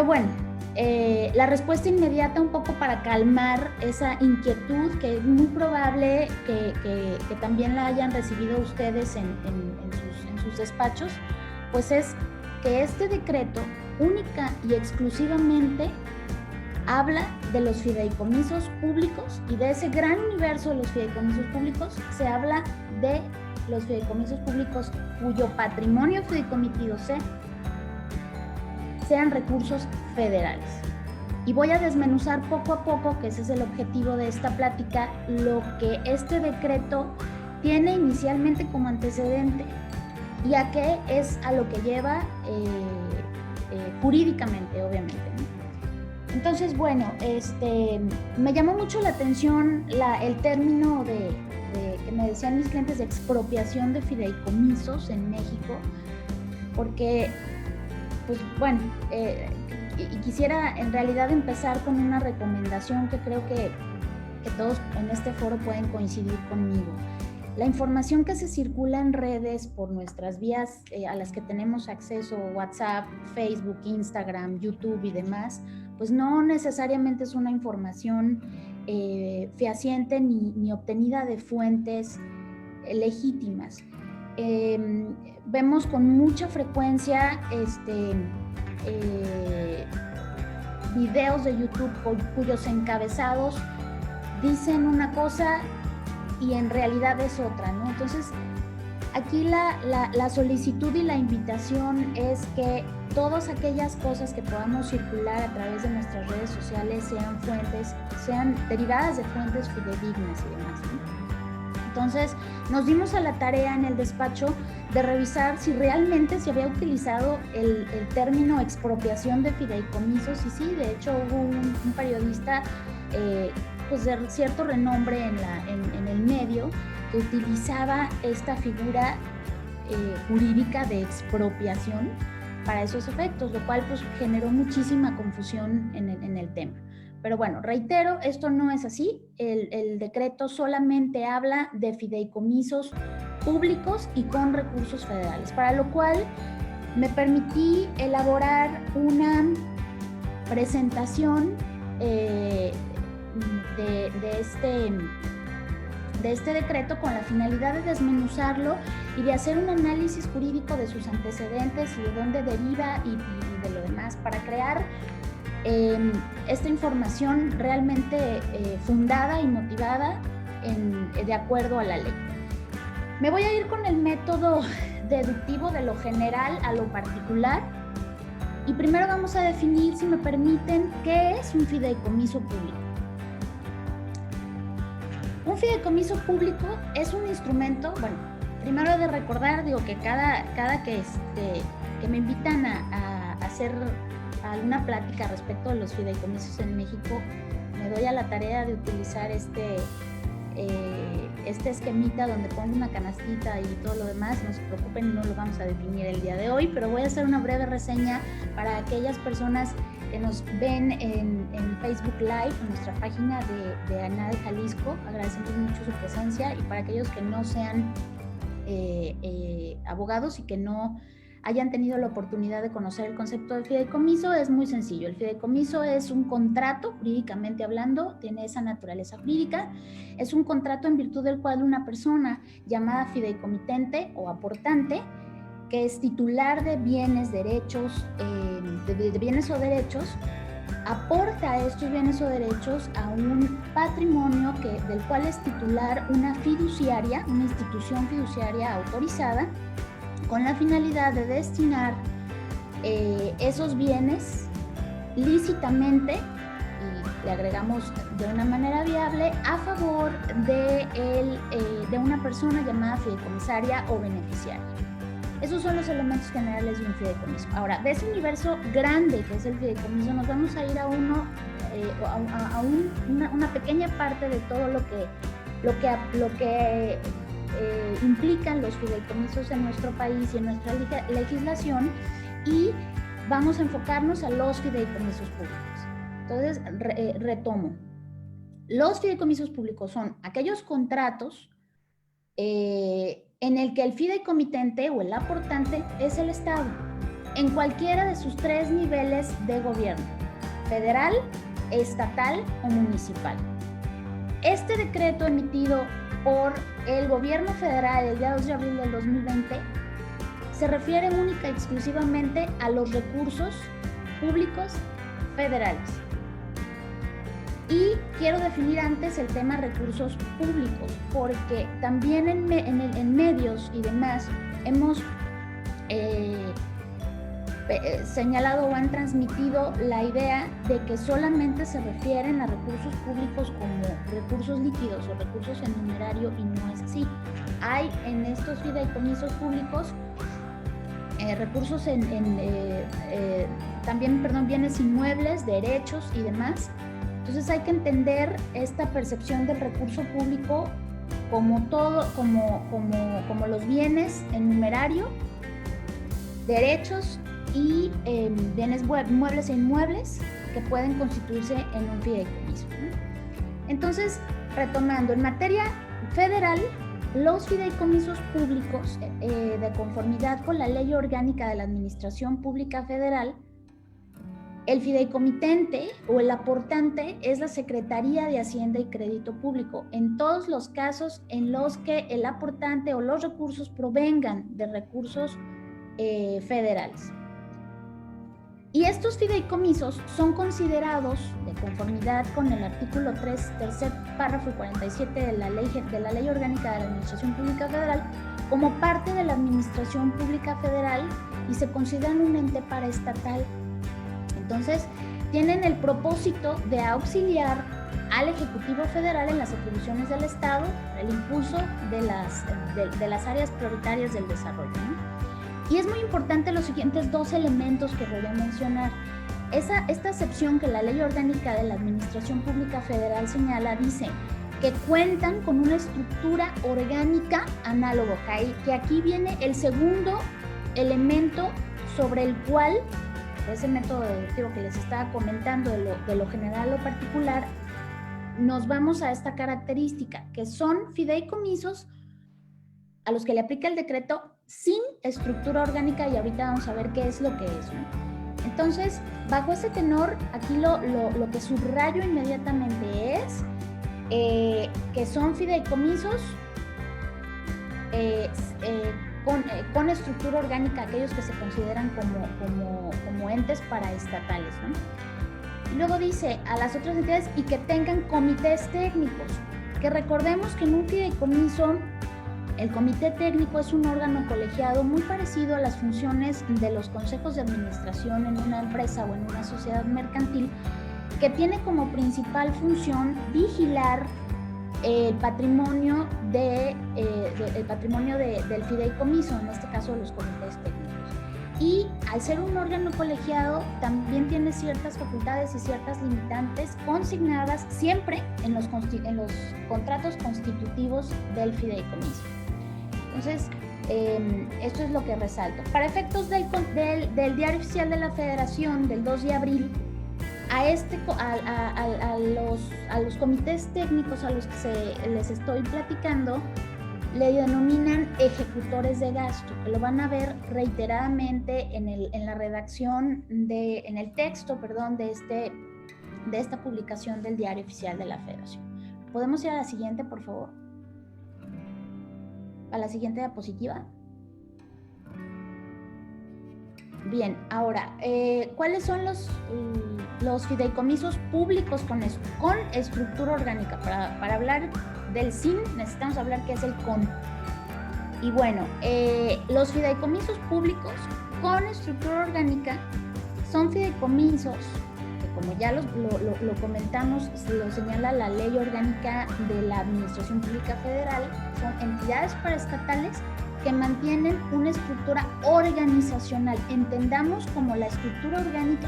Pero bueno, la respuesta inmediata un poco para calmar esa inquietud que es muy probable que también la hayan recibido ustedes en sus despachos, pues es que este decreto única y exclusivamente habla de los fideicomisos públicos, y de ese gran universo de los fideicomisos públicos se habla de los fideicomisos públicos cuyo patrimonio fideicomitido sean recursos federales. Y voy a desmenuzar poco a poco, que ese es el objetivo de esta plática, lo que este decreto tiene inicialmente como antecedente y a qué es a lo que lleva jurídicamente, obviamente, ¿no? Entonces, bueno, me llamó mucho la atención el término que me decían mis clientes de expropiación de fideicomisos en México, porque, pues bueno, y quisiera en realidad empezar con una recomendación que creo que todos en este foro pueden coincidir conmigo. La información que se circula en redes por nuestras vías a las que tenemos acceso, WhatsApp, Facebook, Instagram, YouTube y demás, pues no necesariamente es una información fehaciente ni obtenida de fuentes legítimas. Vemos con mucha frecuencia videos de YouTube cuyos encabezados dicen una cosa y en realidad es otra, ¿no? Entonces, aquí la solicitud y la invitación es que todas aquellas cosas que podamos circular a través de nuestras redes sociales sean derivadas de fuentes fidedignas y demás, ¿no? Entonces, nos dimos a la tarea en el despacho de revisar si realmente se había utilizado el término expropiación de fideicomisos, y sí, de hecho hubo un periodista pues de cierto renombre en el medio que utilizaba esta figura jurídica de expropiación para esos efectos, lo cual pues generó muchísima confusión en el tema. Pero bueno, reitero, esto no es así. El decreto solamente habla de fideicomisos públicos y con recursos federales, para lo cual me permití elaborar una presentación de este decreto con la finalidad de desmenuzarlo y de hacer un análisis jurídico de sus antecedentes y de dónde deriva y de lo demás, para crear esta información realmente fundada y motivada de acuerdo a la ley. Me voy a ir con el método deductivo de lo general a lo particular, y primero vamos a definir, si me permiten, qué es un fideicomiso público. Un fideicomiso público es un instrumento, bueno, primero he de recordar, digo, que cada que me invitan a hacer alguna plática respecto a los fideicomisos en México, me doy a la tarea de utilizar este esquemita donde pongo una canastita y todo lo demás. No se preocupen, no lo vamos a definir el día de hoy, pero voy a hacer una breve reseña para aquellas personas que nos ven en Facebook Live, en nuestra página de ANADE Jalisco. Agradecemos mucho su presencia, y para aquellos que no sean abogados y que no hayan tenido la oportunidad de conocer el concepto de fideicomiso, es muy sencillo. El fideicomiso es un contrato, jurídicamente hablando, tiene esa naturaleza jurídica. Es un contrato en virtud del cual una persona llamada fideicomitente o aportante, que es titular de bienes, derechos, de bienes o derechos, aporta estos bienes o derechos a un patrimonio del cual es titular una fiduciaria, una institución fiduciaria autorizada, con la finalidad de destinar esos bienes lícitamente, y le agregamos de una manera viable, a favor de una persona llamada fideicomisaria o beneficiaria. Esos son los elementos generales de un fideicomiso. Ahora, de ese universo grande que es el fideicomiso, nos vamos a ir a una pequeña parte de todo lo que implican los fideicomisos en nuestro país y en nuestra legislación, y vamos a enfocarnos a los fideicomisos públicos. Entonces, retomo. Los fideicomisos públicos son aquellos contratos en el que el fideicomitente o el aportante es el Estado. en cualquiera de sus 3 niveles de gobierno: federal, estatal o municipal. Este decreto emitido por el gobierno federal el día 2 de abril del 2020 se refiere única y exclusivamente a los recursos públicos federales. Y quiero definir antes el tema recursos públicos, porque también en medios y demás hemos señalado o han transmitido la idea de que solamente se refieren a recursos públicos como recursos líquidos o recursos en numerario, y no es así. Hay en estos fideicomisos públicos recursos también, bienes inmuebles, derechos y demás. Entonces hay que entender esta percepción del recurso público como todo, como los bienes en numerario, derechos y bienes muebles e inmuebles que pueden constituirse en un fideicomiso, ¿no? Entonces, retomando, en materia federal, los fideicomisos públicos, de conformidad con la Ley Orgánica de la Administración Pública Federal, el fideicomitente o el aportante es la Secretaría de Hacienda y Crédito Público en todos los casos en los que el aportante o los recursos provengan de recursos federales. Y estos fideicomisos son considerados, de conformidad con el artículo 3, tercer párrafo 47 de la Ley Orgánica de la Administración Pública Federal, como parte de la Administración Pública Federal y se consideran un ente paraestatal. Entonces, tienen el propósito de auxiliar al Ejecutivo Federal en las atribuciones del Estado, el impulso de las áreas prioritarias del desarrollo, ¿no? Y es muy importante los siguientes 2 elementos que voy a mencionar. Esta acepción que la Ley Orgánica de la Administración Pública Federal señala dice que cuentan con una estructura orgánica análoga, que aquí viene el segundo elemento sobre el cual, ese método deductivo que les estaba comentando de lo general a lo particular, nos vamos a esta característica, que son fideicomisos a los que le aplica el decreto sin estructura orgánica, y ahorita vamos a ver qué es lo que es, ¿no? Entonces, bajo ese tenor, aquí lo que subrayo inmediatamente es que son fideicomisos con estructura orgánica, aquellos que se consideran como entes paraestatales, ¿no? Y luego dice a las otras entidades y que tengan comités técnicos, que recordemos que en un fideicomiso el comité técnico es un órgano colegiado muy parecido a las funciones de los consejos de administración en una empresa o en una sociedad mercantil, que tiene como principal función vigilar el patrimonio del fideicomiso, en este caso los comités técnicos. Y al ser un órgano colegiado también tiene ciertas facultades y ciertas limitantes consignadas siempre en los contratos constitutivos del fideicomiso. Entonces, esto es lo que resalto. Para efectos del Diario Oficial de la Federación del 2 de abril, a los comités técnicos a los que les estoy platicando, le denominan ejecutores de gasto, que lo van a ver reiteradamente en la redacción, en el texto, de esta publicación del Diario Oficial de la Federación. ¿Podemos ir a la siguiente, por favor? A la siguiente diapositiva. Bien, ahora, ¿cuáles son los fideicomisos públicos con estructura orgánica? Para hablar del sin, necesitamos hablar qué es el con. Y bueno, los fideicomisos públicos con estructura orgánica son fideicomisos que, como ya lo comentamos, lo señala la Ley Orgánica de la Administración Pública Federal, son entidades paraestatales que mantienen una estructura organizacional. Entendamos como la estructura orgánica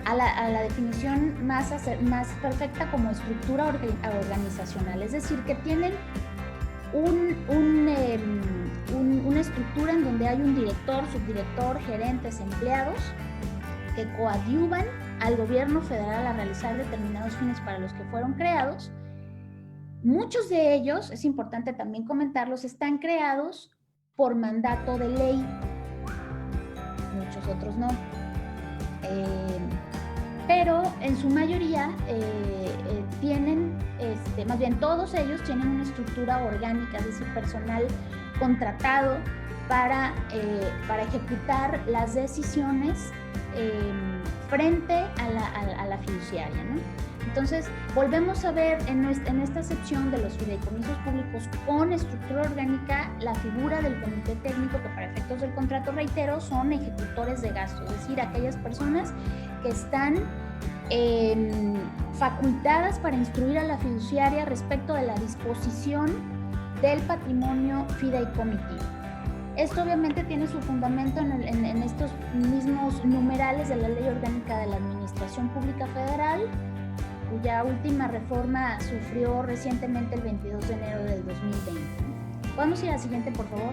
a la definición más perfecta como estructura organizacional, es decir, que tienen una estructura en donde hay un director, subdirector, gerentes, empleados que coadyuvan al gobierno federal a realizar determinados fines para los que fueron creados. Muchos de ellos, es importante también comentarlos, están creados por mandato de ley. muchos otros no. Pero en su mayoría tienen, más bien todos ellos tienen una estructura orgánica, es decir, personal contratado para ejecutar las decisiones frente a la fiduciaria, ¿no? Entonces, volvemos a ver en esta sección de los fideicomisos públicos con estructura orgánica la figura del comité técnico, que para efectos del contrato, reitero, son ejecutores de gastos, es decir, aquellas personas que están facultadas para instruir a la fiduciaria respecto de la disposición del patrimonio fideicomitivo. Esto obviamente tiene su fundamento en estos mismos numerales de la Ley Orgánica de la Administración Pública Federal, cuya última reforma sufrió recientemente el 22 de enero del 2020. ¿Podemos ir a la siguiente, por favor?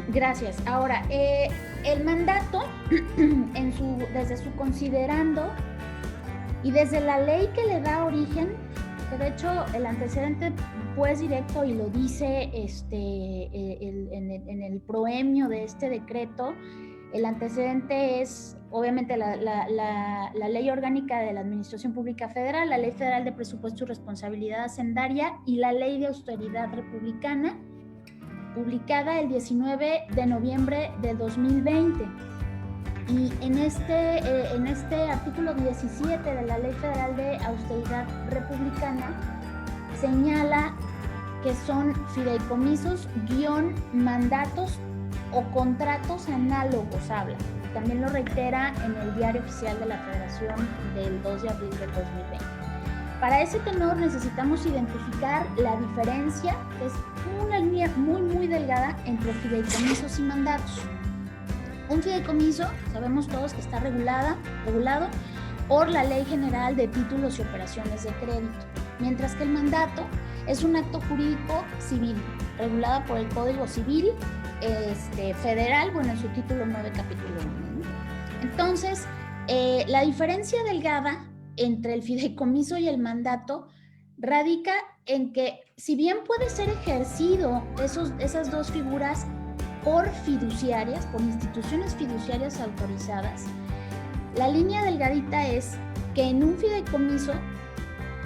Gracias. Ahora, el mandato, desde su considerando y desde la ley que le da origen, que de hecho el antecedente pues directo y lo dice en el proemio de este decreto, el antecedente es obviamente la Ley Orgánica de la Administración Pública Federal, la Ley Federal de Presupuesto y Responsabilidad Hacendaria y la Ley de Austeridad Republicana, publicada el 19 de noviembre de 2020. Y en este artículo 17 de la Ley Federal de Austeridad Republicana señala que son fideicomisos mandatos o contratos análogos, habla. También lo reitera en el Diario Oficial de la Federación del 2 de abril de 2020. Para ese tenor necesitamos identificar la diferencia, que es una línea muy, muy delgada entre fideicomisos y mandatos. Un fideicomiso, sabemos todos que está regulado por la Ley General de Títulos y Operaciones de Crédito, mientras que el mandato es un acto jurídico civil, regulado por el Código Civil Federal, bueno, en su título 9, capítulo 1. Entonces, la diferencia delgada entre el fideicomiso y el mandato radica en que, si bien puede ser ejercido esas dos figuras por fiduciarias, por instituciones fiduciarias autorizadas, la línea delgadita es que en un fideicomiso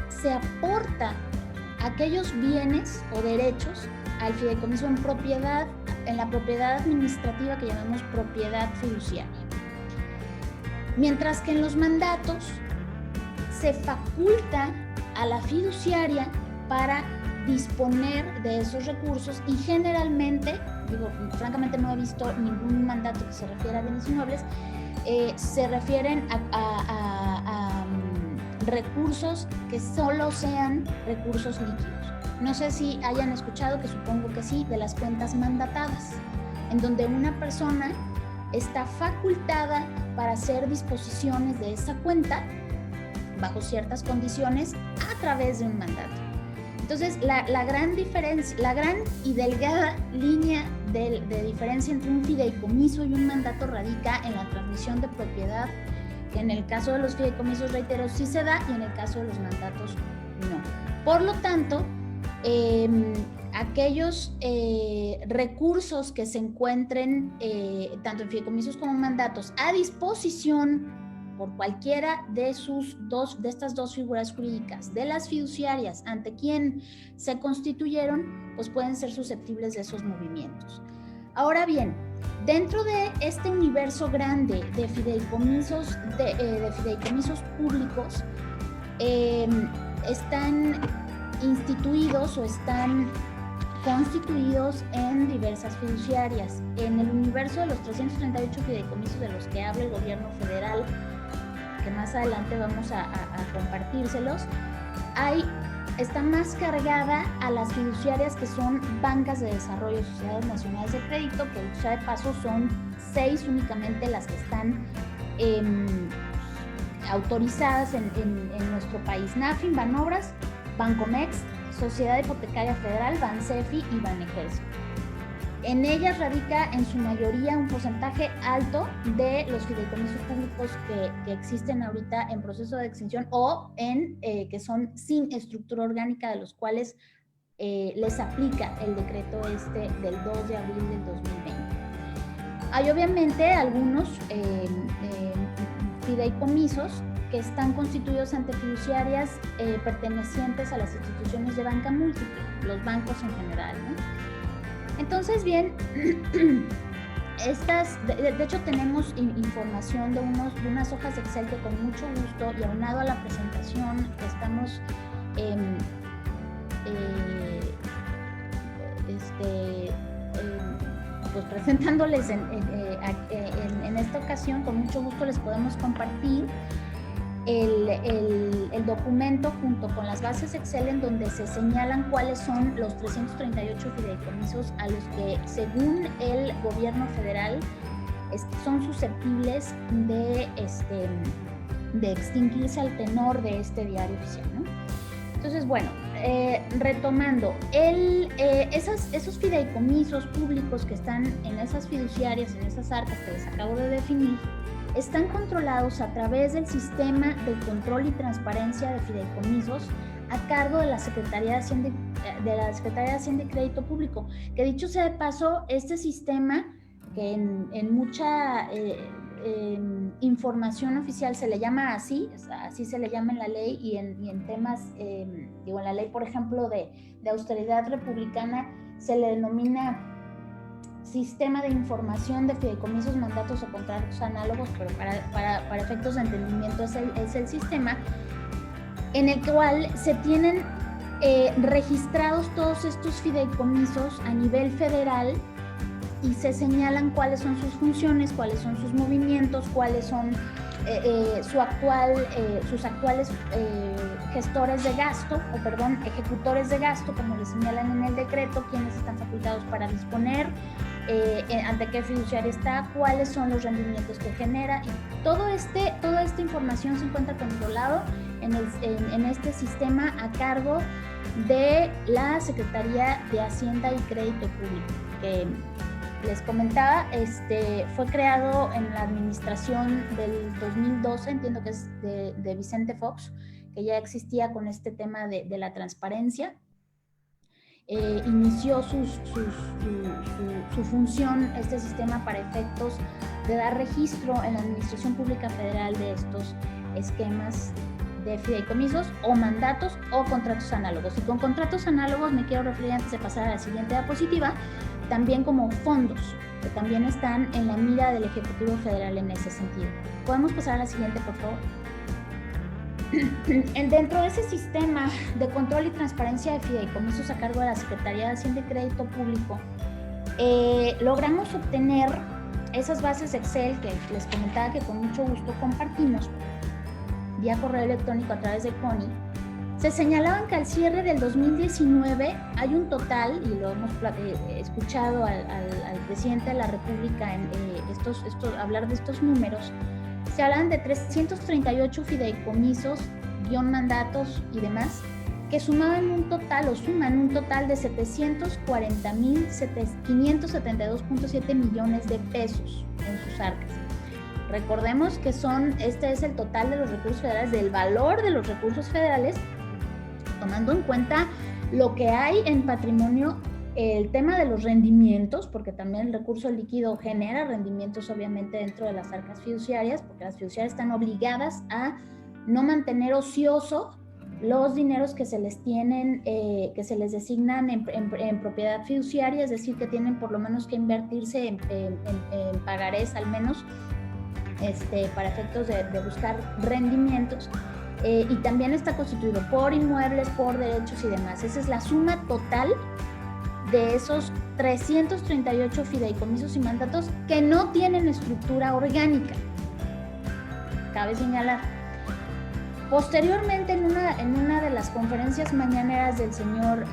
se aporta aquellos bienes o derechos al fideicomiso en la propiedad administrativa que llamamos propiedad fiduciaria. Mientras que en los mandatos se faculta a la fiduciaria para disponer de esos recursos y generalmente, francamente no he visto ningún mandato que se refiera a bienes inmuebles, se refieren a recursos que solo sean recursos líquidos. No sé si hayan escuchado, que supongo que sí, de las cuentas mandatadas, en donde una persona está facultada para hacer disposiciones de esa cuenta bajo ciertas condiciones a través de un mandato. Entonces, la gran diferencia, la gran y delgada línea de diferencia entre un fideicomiso y un mandato radica en la transmisión de propiedad, que en el caso de los fideicomisos, reitero, sí se da, y en el caso de los mandatos, no. Por lo tanto, aquellos recursos que se encuentren tanto en fideicomisos como en mandatos a disposición por cualquiera de estas dos figuras jurídicas, de las fiduciarias ante quien se constituyeron, pues pueden ser susceptibles de esos movimientos. Ahora bien, dentro de este universo grande de fideicomisos, de fideicomisos públicos, están instituidos o están constituidos en diversas fiduciarias. En el universo de los 338 fideicomisos de los que habla el gobierno federal, que más adelante vamos a compartírselos, está más cargada a las fiduciarias que son bancas de desarrollo, sociedades nacionales de crédito, que dicho sea de paso son 6 únicamente las que están autorizadas en nuestro país: NAFIN, Banobras, Bancomext, Sociedad Hipotecaria Federal, Bansefi y Banejército. En ellas radica en su mayoría un porcentaje alto de los fideicomisos públicos que existen ahorita en proceso de extinción o que son sin estructura orgánica, de los cuales les aplica el decreto del 2 de abril del 2020. Hay obviamente algunos fideicomisos que están constituidos ante fiduciarias pertenecientes a las instituciones de banca múltiple, los bancos en general, ¿no? Entonces, bien, de hecho tenemos información de unas hojas de Excel que con mucho gusto y aunado a la presentación que estamos pues presentándoles en esta ocasión, con mucho gusto les podemos compartir el documento junto con las bases Excel en donde se señalan cuáles son los 338 fideicomisos a los que, según el gobierno federal, son susceptibles de extinguirse al tenor de este diario oficial, ¿no? Entonces, bueno, retomando, esos fideicomisos públicos que están en esas fiduciarias, en esas arcas que les acabo de definir, están controlados a través del sistema de control y transparencia de fideicomisos a cargo de la Secretaría de Hacienda y Crédito Público, que dicho sea de paso, este sistema que en mucha información oficial se le llama así se le llama en la ley y en temas, en la ley, por ejemplo, de austeridad republicana, se le denomina Sistema de Información de Fideicomisos, Mandatos o Contratos Análogos, pero para efectos de entendimiento es el sistema en el cual se tienen registrados todos estos fideicomisos a nivel federal y se señalan cuáles son sus funciones, cuáles son sus movimientos, cuáles son sus actuales gestores de gasto, ejecutores de gasto, como les señalan en el decreto, quiénes están facultados para disponer, ante qué fiduciaria está, cuáles son los rendimientos que genera, y toda esta información se encuentra controlado en este sistema a cargo de la Secretaría de Hacienda y Crédito Público, que les comentaba, fue creado en la administración del 2012, entiendo que es de Vicente Fox, que ya existía con este tema de la transparencia. Inició su función, este sistema, para efectos de dar registro en la Administración Pública Federal de estos esquemas de fideicomisos o mandatos o contratos análogos. Y con contratos análogos me quiero referir, antes de pasar a la siguiente diapositiva, también como fondos, que también están en la mira del Ejecutivo Federal en ese sentido. ¿Podemos pasar a la siguiente, por favor? Dentro de ese sistema de control y transparencia de fideicomisos a cargo de la Secretaría de Hacienda y Crédito Público, logramos obtener esas bases Excel que les comentaba que con mucho gusto compartimos vía correo electrónico a través de CONI. Se señalaban que al cierre del 2019 hay un total, y lo hemos escuchado al presidente de la República hablar de estos números. Se hablan de 338 fideicomisos, mandatos y demás, que suman un total de 740,572.7 millones de pesos en sus arcas. Recordemos que este es el total de los recursos federales, del valor de los recursos federales, tomando en cuenta lo que hay en patrimonio, el tema de los rendimientos, porque también el recurso líquido genera rendimientos obviamente dentro de las arcas fiduciarias, porque las fiduciarias están obligadas a no mantener ocioso los dineros que se les tienen, que se les designan en propiedad fiduciaria, es decir, que tienen por lo menos que invertirse en pagarés al menos, para efectos de buscar rendimientos. Y también está constituido por inmuebles, por derechos y demás. Esa es la suma total de esos 338 fideicomisos y mandatos que no tienen estructura orgánica. Cabe señalar. Posteriormente, en una de las conferencias mañaneras del señor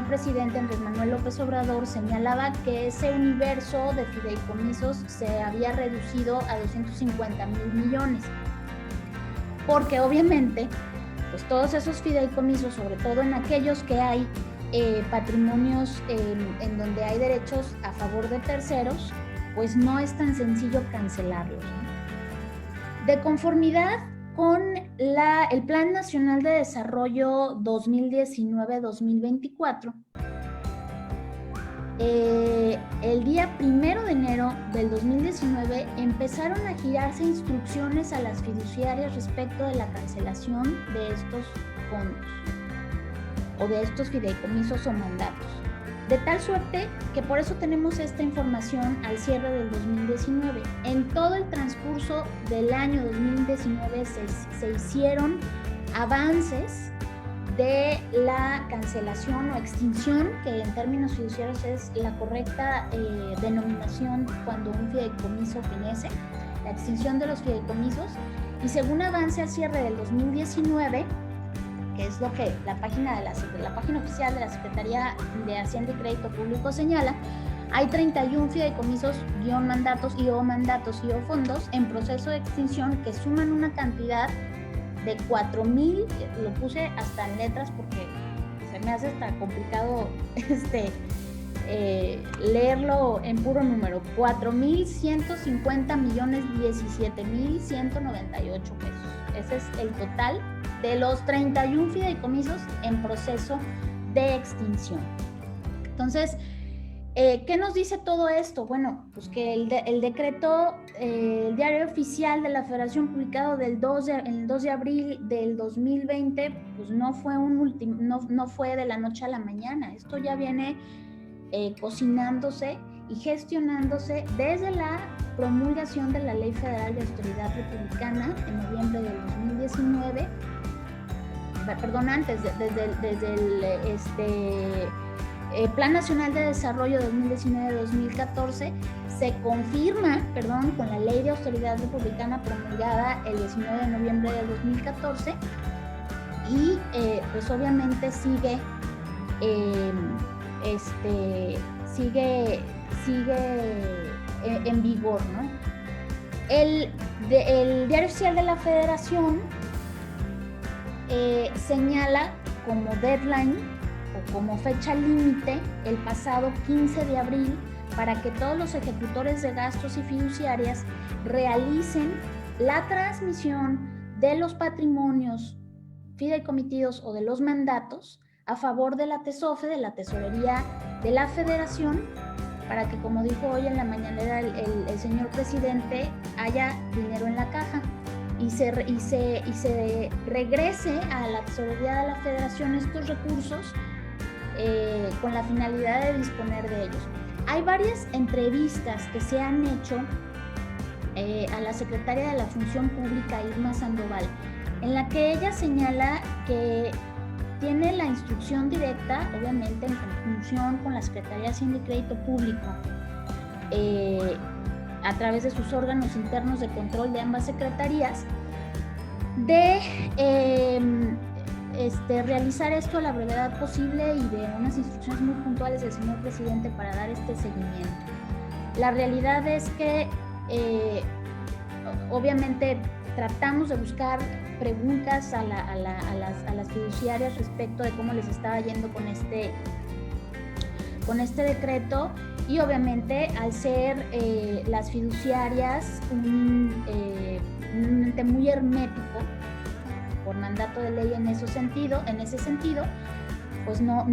presidente Andrés Manuel López Obrador, señalaba que ese universo de fideicomisos se había reducido a 250,000 millones. Porque obviamente, pues todos esos fideicomisos, sobre todo en aquellos que hay patrimonios en donde hay derechos a favor de terceros, pues no es tan sencillo cancelarlos, ¿no? De conformidad con el Plan Nacional de Desarrollo 2019-2024, el día 1 de enero del 2019 empezaron a girarse instrucciones a las fiduciarias respecto de la cancelación de estos fondos o de estos fideicomisos o mandatos. De tal suerte que por eso tenemos esta información al cierre del 2019. En todo el transcurso del año 2019 se hicieron avances de la cancelación o extinción, que en términos fiduciarios es la correcta denominación cuando un fideicomiso fenece, la extinción de los fideicomisos, y según avance al cierre del 2019, que es lo que la página oficial de la Secretaría de Hacienda y Crédito Público señala, hay 31 fideicomisos, mandatos y o fondos en proceso de extinción que suman una cantidad de 4,000, lo puse hasta en letras porque se me hace hasta complicado leerlo en puro número, 4,150,017,198 pesos. Ese es el total de los 31 fideicomisos en proceso de extinción. Entonces, ¿qué nos dice todo esto? Bueno, pues que el decreto, el diario oficial de la Federación publicado el 2 de abril del 2020, pues no fue de la noche a la mañana. Esto ya viene cocinándose y gestionándose desde la promulgación de la Ley Federal de Austeridad Republicana en noviembre del 2019, antes, desde el Plan Nacional de Desarrollo 2019-2014 se confirma, con la Ley de Austeridad Republicana promulgada el 19 de noviembre de 2014 y pues obviamente sigue en vigor, ¿no? El Diario Oficial de la Federación señala como deadline o como fecha límite el pasado 15 de abril para que todos los ejecutores de gastos y fiduciarias realicen la transmisión de los patrimonios fideicomitidos o de los mandatos a favor de la TESOFE, de la Tesorería de la Federación, para que, como dijo hoy en la mañanera el señor presidente, haya dinero en la caja y se regrese a la Tesorería de la Federación estos recursos con la finalidad de disponer de ellos. Hay varias entrevistas que se han hecho a la secretaria de la Función Pública, Irma Sandoval, en la que ella señala que tiene la instrucción directa, obviamente en conjunción con la Secretaría de Hacienda y Crédito Público, a través de sus órganos internos de control de ambas secretarías, de realizar esto a la brevedad posible y de unas instrucciones muy puntuales del señor presidente para dar este seguimiento. La realidad es que obviamente tratamos de buscar preguntas a las fiduciarias respecto de cómo les estaba yendo con este decreto, y obviamente al ser las fiduciarias un ente muy hermético por mandato de ley en ese sentido, pues no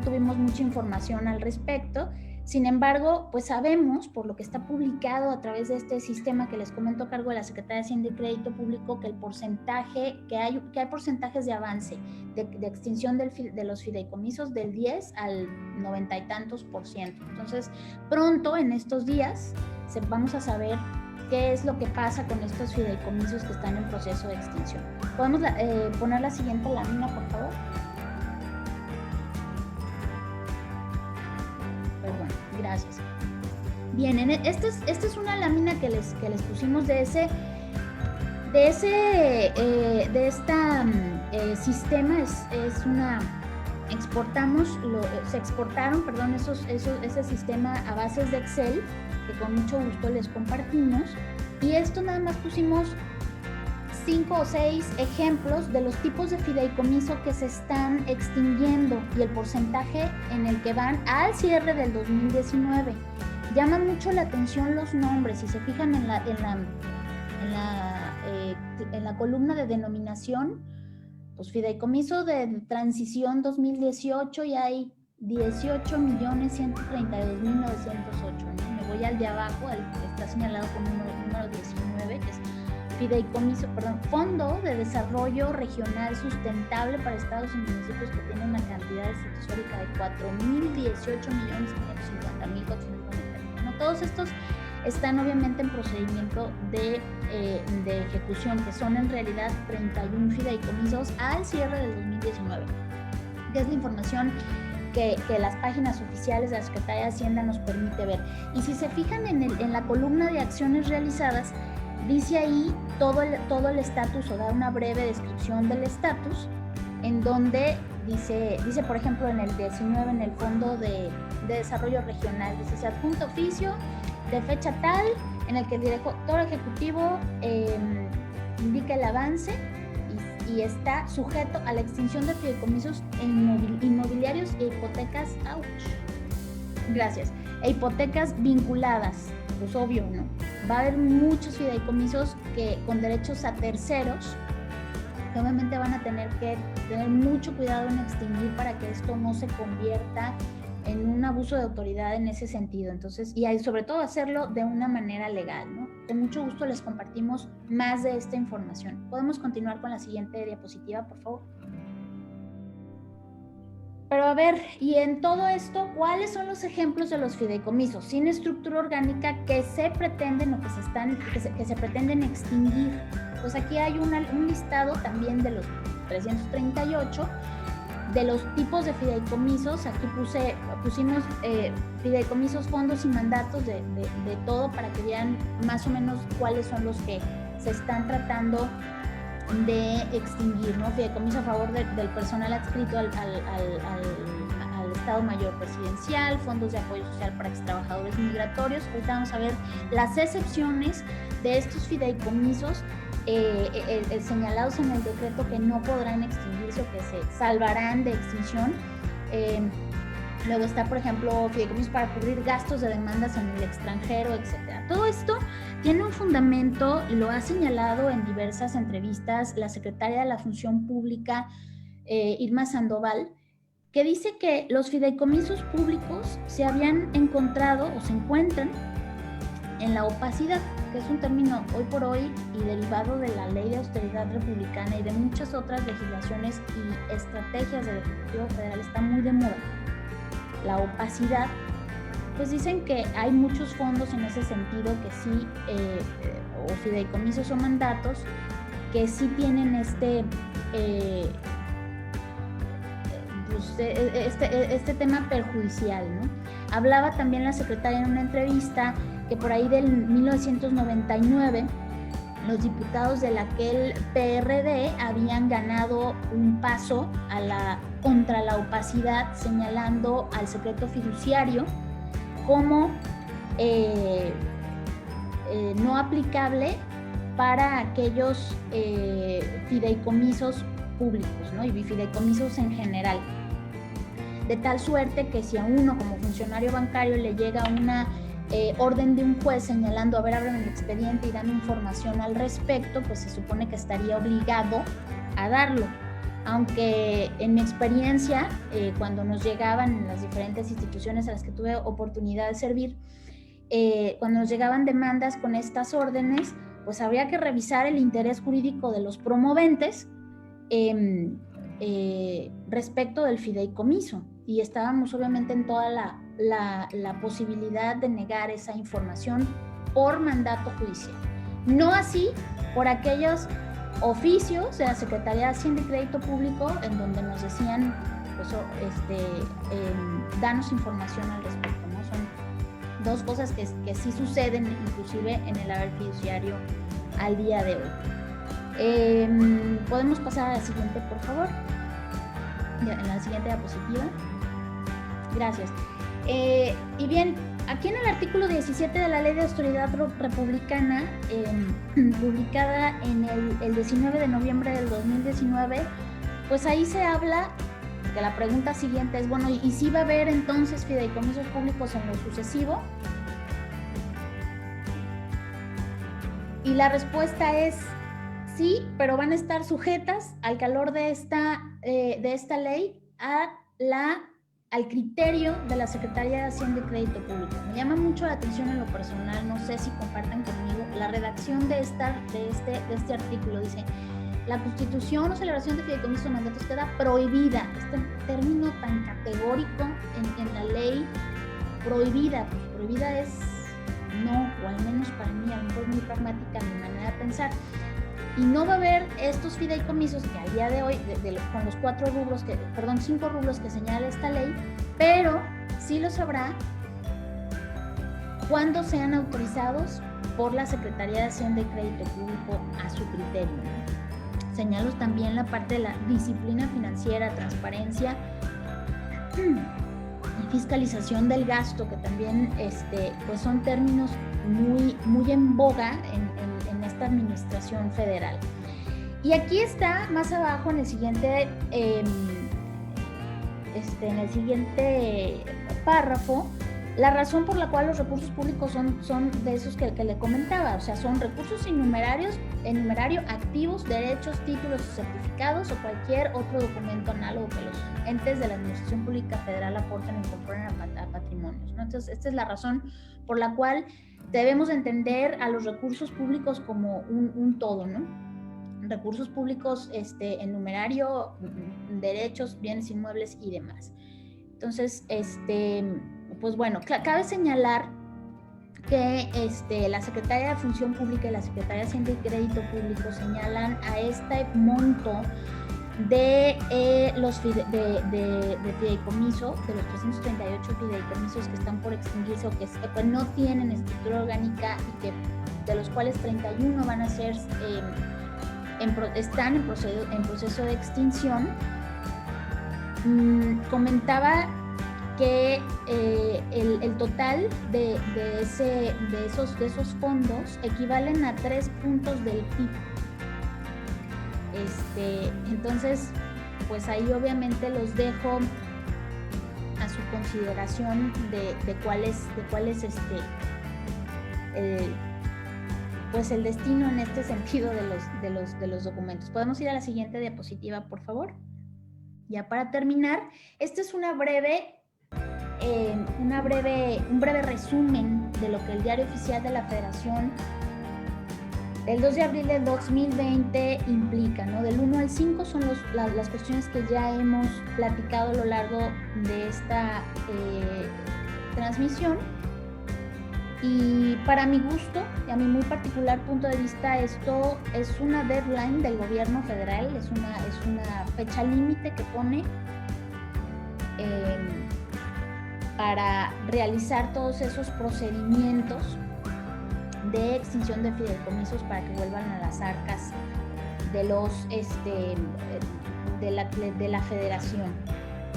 tuvimos mucha información al respecto. Sin embargo, pues sabemos, por lo que está publicado a través de este sistema que les comento a cargo de la Secretaría de Hacienda y Crédito Público, que hay porcentajes de avance, de extinción de los fideicomisos del 10 al 90 y tantos %. Entonces, pronto, en estos días, vamos a saber qué es lo que pasa con estos fideicomisos que están en proceso de extinción. ¿Podemos poner la siguiente lámina, por favor? Perdón, gracias. Bien, esta es una lámina que les pusimos de este sistema. Es una se exportaron ese sistema a bases de Excel, que con mucho gusto les compartimos, y esto nada más pusimos 5 o 6 ejemplos de los tipos de fideicomiso que se están extinguiendo y el porcentaje en el que van al cierre del 2019. Llama mucho la atención los nombres. Si se fijan en la en la columna de denominación, pues fideicomiso de transición 2018 y hay 18.132.908, ¿no? Me voy al de abajo, al que está señalado como número 19, que es Fondo de Desarrollo Regional Sustentable para Estados y Municipios, que tiene una cantidad histórica de 4.018.550.491. ¿No? Todos estos están obviamente en procedimiento de ejecución, que son en realidad 31 fideicomisos al cierre del 2019, que es la información que las páginas oficiales de la Secretaría de Hacienda nos permite ver. Y si se fijan en la columna de acciones realizadas, dice ahí todo el estatus, o da una breve descripción del estatus, en donde dice, por ejemplo, en el 19, en el Fondo de Desarrollo Regional, dice: se adjunta oficio de fecha tal en el que el director ejecutivo indica el avance y está sujeto a la extinción de fideicomisos inmobiliarios e hipotecas, e hipotecas vinculadas. Pues obvio, ¿no? Va a haber muchos fideicomisos con derechos a terceros, que obviamente van a tener que tener mucho cuidado en extinguir para que esto no se convierta en un abuso de autoridad en ese sentido. Entonces, y sobre todo hacerlo de una manera legal, ¿no? Con mucho gusto les compartimos más de esta información. Podemos continuar con la siguiente diapositiva, por favor. Pero a ver, y en todo esto, ¿cuáles son los ejemplos de los fideicomisos sin estructura orgánica que se pretenden o que se pretenden extinguir? Pues aquí hay un listado también de los 338 de los tipos de fideicomisos. Aquí pusimos fideicomisos, fondos y mandatos de todo, para que vean más o menos cuáles son los que se están tratando de extinguir, ¿no? Fideicomiso a favor del personal adscrito al Estado Mayor Presidencial, fondos de apoyo social para extrabajadores migratorios. Ahorita vamos a ver las excepciones de estos fideicomisos señalados en el decreto, que no podrán extinguirse o que se salvarán de extinción. Luego está, por ejemplo, fideicomisos para cubrir gastos de demandas en el extranjero, etcétera. Todo esto tiene un fundamento, lo ha señalado en diversas entrevistas la secretaria de la Función Pública, Irma Sandoval, que dice que los fideicomisos públicos se habían encontrado o se encuentran en la opacidad, que es un término hoy por hoy y derivado de la Ley de Austeridad Republicana y de muchas otras legislaciones y estrategias del Ejecutivo Federal. Está muy de moda la opacidad. Pues dicen que hay muchos fondos en ese sentido que sí, o fideicomisos o mandatos, que sí tienen este tema perjudicial, ¿no? Hablaba también la secretaria en una entrevista que por ahí del 1999 los diputados del aquel PRD habían ganado un paso contra la opacidad, señalando al secreto fiduciario como no aplicable para aquellos fideicomisos públicos, ¿no? Y fideicomisos en general. De tal suerte que si a uno como funcionario bancario le llega una orden de un juez señalando, a ver, abran el expediente y dan información al respecto, pues se supone que estaría obligado a darlo. Aunque en mi experiencia, cuando nos llegaban en las diferentes instituciones a las que tuve oportunidad de servir, cuando nos llegaban demandas con estas órdenes, pues habría que revisar el interés jurídico de los promoventes respecto del fideicomiso, y estábamos obviamente en toda la posibilidad de negar esa información por mandato judicial. No así por aquellos oficios de la Secretaría de Hacienda y Crédito Público en donde nos decían, pues, danos información al respecto, ¿no? Son dos cosas que sí suceden inclusive en el haber fiduciario al día de hoy. Podemos pasar a la siguiente, por favor. En la siguiente diapositiva. Gracias. Y bien, aquí en el artículo 17 de la Ley de Austeridad Republicana, publicada en el 19 de noviembre del 2019, pues ahí se habla que la pregunta siguiente es, bueno, ¿y si va a haber entonces fideicomisos públicos en lo sucesivo? Y la respuesta es Sí, pero van a estar sujetas al calor de esta ley al criterio de la Secretaría de Hacienda y Crédito Público. Me llama mucho la atención en lo personal, no sé si compartan conmigo, la redacción de este artículo. Dice: la constitución o celebración de fideicomisos o mandatos queda prohibida. Este término tan categórico en la ley, prohibida, pues prohibida es no, o al menos para mí, a lo mejor muy pragmática mi manera de pensar. Y no va a haber estos fideicomisos que al día de hoy, con los 5 rubros que señala esta ley, pero sí los habrá cuando sean autorizados por la Secretaría de Hacienda y Crédito Público a su criterio. Señalo también la parte de la disciplina financiera, transparencia y fiscalización del gasto, que también pues son términos muy en boga en esta administración federal. Y aquí está más abajo en el siguiente párrafo, la razón por la cual los recursos públicos son de esos que le comentaba, o sea, son recursos enumerario, activos, derechos, títulos o certificados o cualquier otro documento análogo que los entes de la Administración Pública Federal aporten o incorporen a patrimonios, ¿no? Entonces, esta es la razón por la cual debemos entender a los recursos públicos como un todo, ¿no? Recursos públicos en numerario, derechos, bienes inmuebles y demás. Entonces, pues bueno, cabe señalar que la Secretaría de Función Pública y la Secretaría de Hacienda y Crédito Público señalan a este monto de fideicomiso, de los 338 fideicomisos que están por extinguirse o que no tienen estructura orgánica y que de los cuales 31 van a ser están en proceso de extinción. Comentaba que el total de esos fondos equivalen a 3 puntos del PIB. Entonces, pues ahí obviamente los dejo a su consideración de cuál es pues el destino en este sentido de los documentos. Podemos ir a la siguiente diapositiva, por favor. Ya para terminar, este es un breve resumen de lo que el Diario Oficial de la Federación del 2 de abril del 2020 implica, ¿no? Del 1 al 5 son las cuestiones que ya hemos platicado a lo largo de esta transmisión. Y para mi gusto y a mi muy particular punto de vista, esto es una deadline del gobierno federal, es una fecha límite que pone para realizar todos esos procedimientos de extinción de fideicomisos para que vuelvan a las arcas de la federación.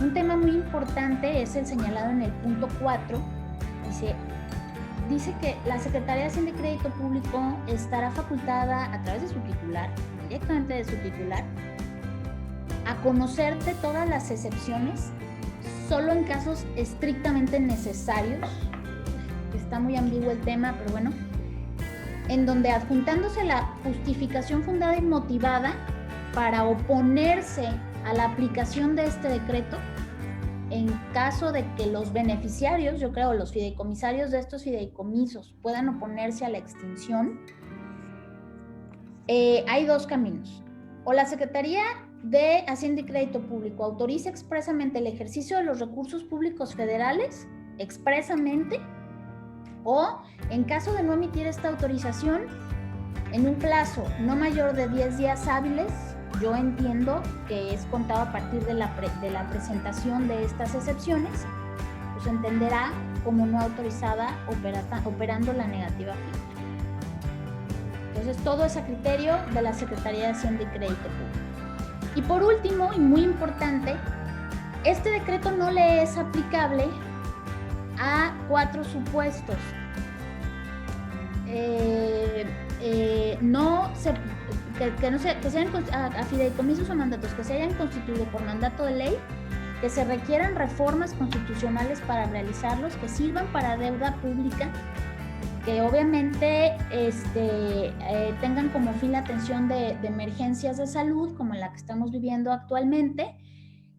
Un tema muy importante es el señalado en el punto 4. Dice que la Secretaría de Hacienda y Crédito Público estará facultada a través de su titular, directamente de su titular, a conocer de todas las excepciones, solo en casos estrictamente necesarios. Está muy ambiguo el tema, pero bueno, en donde adjuntándose la justificación fundada y motivada para oponerse a la aplicación de este decreto, en caso de que los beneficiarios, yo creo, los fideicomisarios de estos fideicomisos puedan oponerse a la extinción, hay dos caminos. O la Secretaría de Hacienda y Crédito Público autoriza expresamente el ejercicio de los recursos públicos federales, expresamente, o en caso de no emitir esta autorización, en un plazo no mayor de 10 días hábiles, yo entiendo que es contado a partir de la presentación de estas excepciones, pues entenderá como no autorizada operando la negativa final. Entonces, todo es a criterio de la Secretaría de Hacienda y Crédito Público. Y por último, y muy importante, este decreto no le es aplicable a 4 supuestos. Que sean a fideicomisos o mandatos que se hayan constituido por mandato de ley, que se requieran reformas constitucionales para realizarlos, que sirvan para deuda pública que obviamente tengan como fin la atención de emergencias de salud, como la que estamos viviendo actualmente,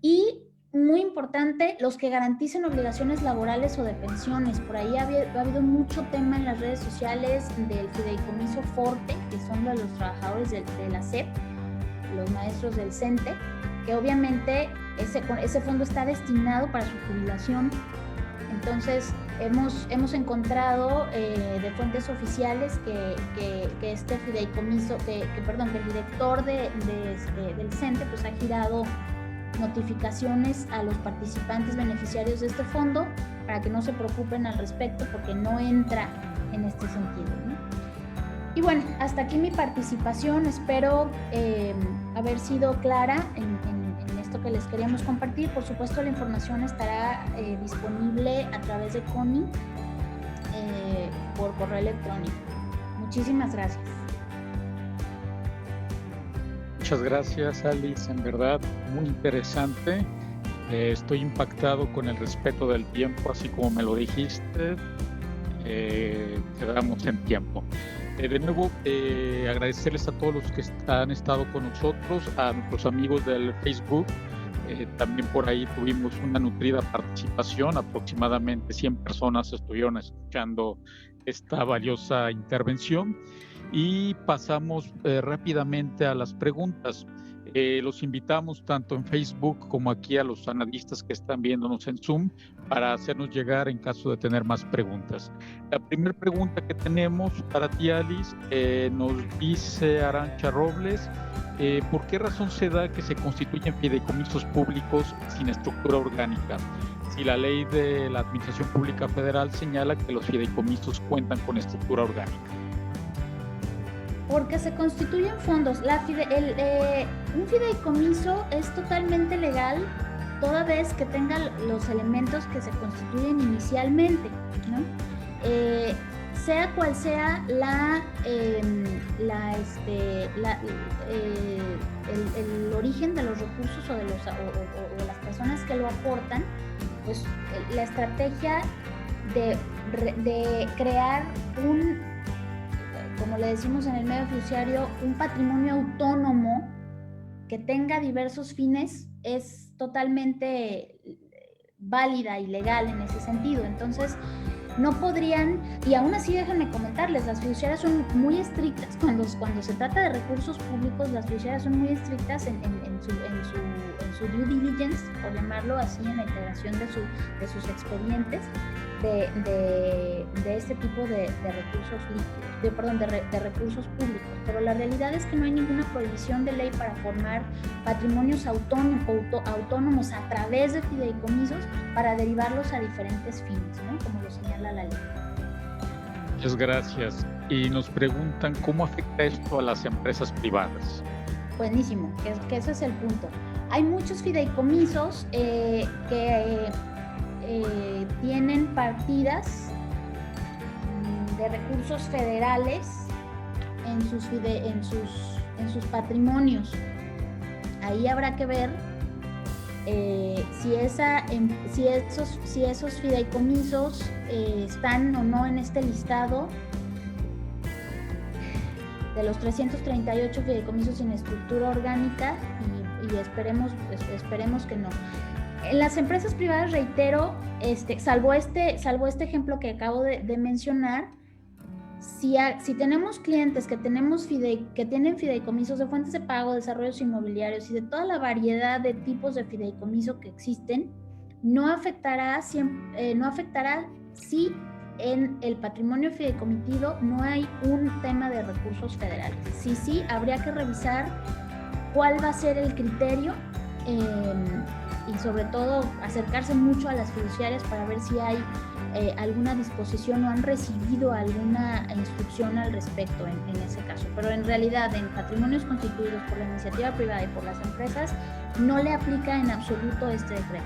y muy importante, los que garanticen obligaciones laborales o de pensiones. Por ahí ha habido mucho tema en las redes sociales del fideicomiso Forte, que son los trabajadores de la SEP, los maestros del CENTE, que obviamente ese fondo está destinado para su jubilación. Entonces, hemos encontrado de fuentes oficiales que este fideicomiso, que el director del CENTE pues ha girado notificaciones a los participantes beneficiarios de este fondo para que no se preocupen al respecto, porque no entra en este sentido, ¿no? Y bueno, hasta aquí mi participación. Espero haber sido clara en esto que les queríamos compartir. Por supuesto, la información estará disponible a través de CONI por correo electrónico. Muchísimas gracias. Muchas gracias, Alice. En verdad, muy interesante. Estoy impactado con el respeto del tiempo, así como me lo dijiste. Quedamos en tiempo. De nuevo, agradecerles a todos los que han estado con nosotros, a nuestros amigos del Facebook. También por ahí tuvimos una nutrida participación, aproximadamente 100 personas estuvieron escuchando esta valiosa intervención. Y pasamos rápidamente a las preguntas. Los invitamos tanto en Facebook como aquí a los analistas que están viéndonos en Zoom para hacernos llegar en caso de tener más preguntas. La primera pregunta que tenemos para ti, Alice, nos dice Arancha Robles, ¿por qué razón se da que se constituyen fideicomisos públicos sin estructura orgánica? Si la ley de la Administración Pública Federal señala que los fideicomisos cuentan con estructura orgánica. Porque se constituyen fondos. Un fideicomiso es totalmente legal toda vez que tenga los elementos que se constituyen inicialmente, ¿no? Sea cual sea el origen de los recursos o de las personas que lo aportan, pues la estrategia de crear como le decimos en el medio fiduciario, un patrimonio autónomo que tenga diversos fines es totalmente válida y legal en ese sentido. Entonces, no podrían, y aún así déjenme comentarles, las fiduciarias son muy estrictas cuando se trata de recursos públicos. Las fiduciarias son muy estrictas en su due diligence, por llamarlo así, en la integración de sus expedientes de este tipo de recursos líquidos, de recursos públicos. Pero la realidad es que no hay ninguna prohibición de ley para formar patrimonios autónomos a través de fideicomisos para derivarlos a diferentes fines, ¿no? Como lo señala la ley. Muchas gracias. Y nos preguntan cómo afecta esto a las empresas privadas. Buenísimo, que ese es el punto. Hay muchos fideicomisos que tienen partidas de recursos federales en sus patrimonios. Ahí habrá que ver si esos fideicomisos están o no en este listado de los 338 fideicomisos sin estructura orgánica, y esperemos que no. En las empresas privadas, reitero, salvo este ejemplo que acabo de mencionar, si tenemos clientes que tienen fideicomisos de fuentes de pago, desarrollos inmobiliarios y de toda la variedad de tipos de fideicomiso que existen, no afectará si en el patrimonio fideicomitido no hay un tema de recursos federales. Sí, habría que revisar cuál va a ser el criterio y sobre todo acercarse mucho a las fiduciarias para ver si hay alguna disposición o han recibido alguna instrucción al respecto en ese caso. Pero en realidad, en patrimonios constituidos por la iniciativa privada y por las empresas, no le aplica en absoluto este decreto.